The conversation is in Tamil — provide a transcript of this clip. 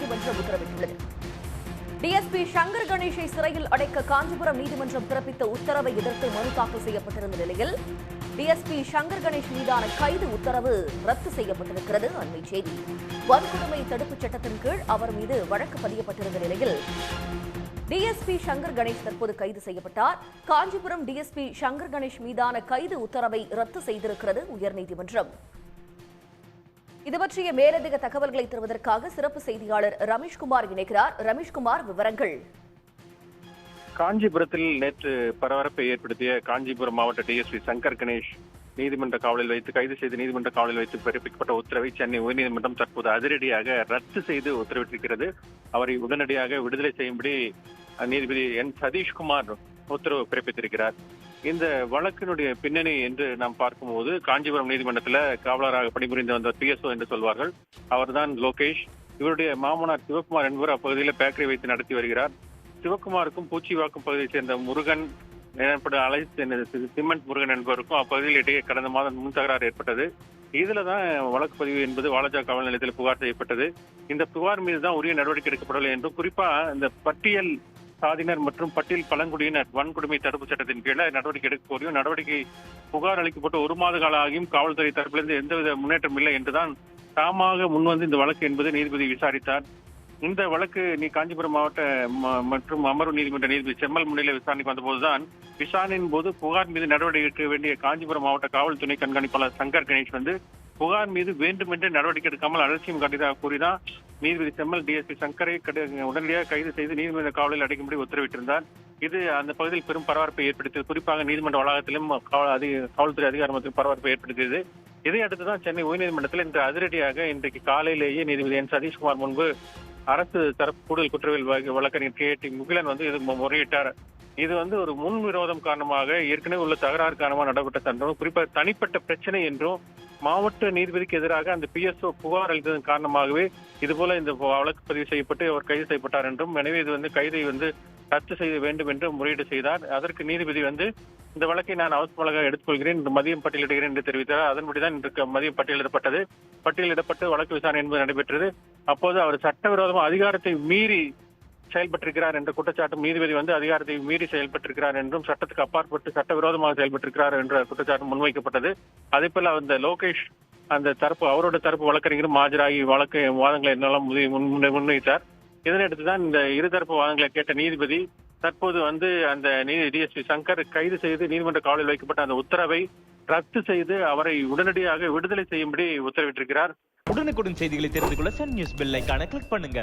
நீதிமன்றம் உத்தரவிட்டுள்ளது. டிஎஸ்பி சங்கர் கணேஷை சிறையில் அடைக்க காஞ்சிபுரம் நீதிமன்றம் பிறப்பித்த உத்தரவை எதிர்த்து மனு தாக்கல் செய்யப்பட்டிருந்த நிலையில் டிஎஸ்பி சங்கர் கணேஷ் மீதான கைது உத்தரவு ரத்து செய்யப்பட்டிருக்கிறது. அண்மை செய்தி. வன்கொடுமை தடுப்புச் சட்டத்தின் கீழ் அவர் மீது வழக்கு பதியப்பட்டிருந்த நிலையில் டிஎஸ்பி சங்கர் கணேஷ் தற்போது கைது செய்யப்பட்டார். காஞ்சிபுரம் டிஎஸ்பி சங்கர் கணேஷ் மீதான கைது உத்தரவை ரத்து செய்திருக்கிறது உயர்நீதிமன்றம். இது பற்றிய மேலதிக தகவல்களை தருவதற்காக சிறப்பு செய்தியாளர் ரமேஷ்குமார் இணைக்கிறார். ரமேஷ்குமார், விவரங்கள். காஞ்சிபுரத்தில் நேற்று பரபரப்பை ஏற்படுத்திய காஞ்சிபுரம் மாவட்ட டிஎஸ்பி சங்கர் கணேஷ் நீதிமன்ற காவலில் வைத்து கைது செய்து நீதிமன்ற காவலில் வைத்து பிறப்பிக்கப்பட்ட உத்தரவை சென்னை உயர்நீதிமன்றம் தற்போது அதிரடியாக ரத்து செய்து உத்தரவிட்டிருக்கிறது. அவரை உடனடியாக விடுதலை செய்யும்படி நீதிபதி என் சதீஷ்குமார் உத்தரவு பிறப்பித்திருக்கிறார். இந்த வழக்கினுடைய பின்னணி என்று நாம் பார்க்கும்போது காஞ்சிபுரம் நீதிமன்றத்தில் காவலராக பணிபுரிந்து வந்த பிஎஸ்ஓ என்று சொல்வார்கள். அவர்தான் லோகேஷ். இவருடைய மாமனார் சிவகுமார் என்பவர் அப்பகுதியில் பேக்கரி வைத்து நடத்தி வருகிறார். சிவகுமாருக்கும் பூச்சிவாக்கம் பகுதியைச் சேர்ந்த முருகன் சிமெண்ட் முருகன் என்பவருக்கும் அப்பகுதியில் இடையே கடந்த மாதம் முன் தகராறு ஏற்பட்டது. இதுலதான் வழக்கு பதிவு என்பது வாலாஜா காவல் நிலையத்தில் புகார் செய்யப்பட்டது. இந்த புகார் மீதுதான் உரிய நடவடிக்கை எடுக்கப்படவில்லை என்றும், குறிப்பா இந்த பட்டியல் சாதியினர் மற்றும் பட்டியல் பழங்குடியினர் வன்கொடுமை தடுப்பு சட்டத்தின் கீழே நடவடிக்கை எடுக்க கோரியும் நடவடிக்கை புகார் அளிக்கப்பட்டு 1 மாத கால ஆகியும் காவல்துறை தரப்பிலிருந்து எந்தவித முன்னேற்றம் இல்லை என்றுதான் தாமாக முன்வந்து இந்த வழக்கு என்பது நீதிபதி விசாரித்தார். இந்த வழக்கு காஞ்சிபுரம் மாவட்ட மற்றும் அமர்வு நீதிமன்ற நீதிபதி செம்மல் முன்னிலை விசாரணைக்கு வந்தபோதுதான் விசாரணையின் போது புகார் மீது நடவடிக்கை எடுக்க வேண்டிய காஞ்சிபுரம் மாவட்ட காவல் துணை கண்காணிப்பாளர் சங்கர் கணேஷ் புகார் மீது வேண்டுமென்றே நடவடிக்கை எடுக்காமல் அலட்சியம் காட்டியதாக கூறிதான் நீதிபதி செம்மல் டிஎஸ்பி சங்கரை உடனடியாக கைது செய்து நீதிமன்ற காவலில் அடைக்கும்படி உத்தரவிட்டிருந்தார். இது அந்த பகுதியில் பெரும் பரபரப்பை ஏற்படுத்தியது. குறிப்பாக நீதிமன்ற வளாகத்திலும் காவல்துறை அதிகாரி மற்றும் பரபரப்பை ஏற்படுத்தியது. இதை அடுத்துதான் சென்னை உயர்நீதிமன்றத்தில் இன்று அதிரடியாக இன்றைக்கு காலையிலேயே நீதிபதி என் சதீஷ்குமார் முன்பு அரசு தரப்பு கூடுதல் குற்றவியல் வழக்கறிஞர் கே.டி. முகிலன் இது முறையிட்டார். இது ஒரு முன்விரோதம் காரணமாக ஏற்கனவே உள்ள தகராறு காரணமாக நடைபெற்ற சம்பவம், குறிப்பாக தனிப்பட்ட பிரச்சனை என்றும் மாவட்ட நீதிபதிக்கு எதிராக அந்த பிஎஸ்ஓ புகார் அளித்ததன் காரணமாகவே இதுபோல இந்த வழக்கு பதிவு செய்யப்பட்டு அவர் கைது செய்யப்பட்டார் என்றும், எனவே இது கைதை ரத்து செய்ய வேண்டும் என்று முறையீடு செய்தார். அதற்கு நீதிபதி இந்த வழக்கை நான் அவசரமாக எடுத்துக்கொள்கிறேன், இன்று மதியம் பட்டியலிடுகிறேன் என்று தெரிவித்தார். அதன்படிதான் இன்றைக்கு மதியம் பட்டியலிடப்பட்டு வழக்கு விசாரணை என்பது நடைபெற்றது. அப்போது அவர் சட்டவிரோதமாக அதிகாரத்தை மீறி செயல்பட்டிருக்கிறார் என்ற குற்றச்சாட்டும் நீதிபதி அதிகாரத்தை மீறி செயல்பட்டிருக்கிறார் என்றும், சட்டத்துக்கு அப்பாற்பட்டு சட்டவிரோதமாக செயல்பட்டிருக்கிறார் என்ற குற்றச்சாட்டும் முன்வைக்கப்பட்டது. அதே போல அந்த லோகேஷ் அவரோட தரப்பு வழக்கறிஞரும் ஆஜராகி வாதங்களை என்னாலும் முன்வைத்தார். இதனையடுத்துதான் இந்த இருதரப்பு வாதங்களை கேட்ட நீதிபதி தற்போது அந்த டிஎஸ்பி சங்கர் கைது செய்து நீதிமன்ற காவலில் வைக்கப்பட்ட அந்த உத்தரவை ரத்து செய்து அவரை உடனடியாக விடுதலை செய்யும்படி உத்தரவிட்டிருக்கிறார். உடனுக்குடன் செய்திகளை தெரிந்து கொள்ள சன் நியூஸ் பெல் ஐகானை கிளிக் பண்ணுங்க.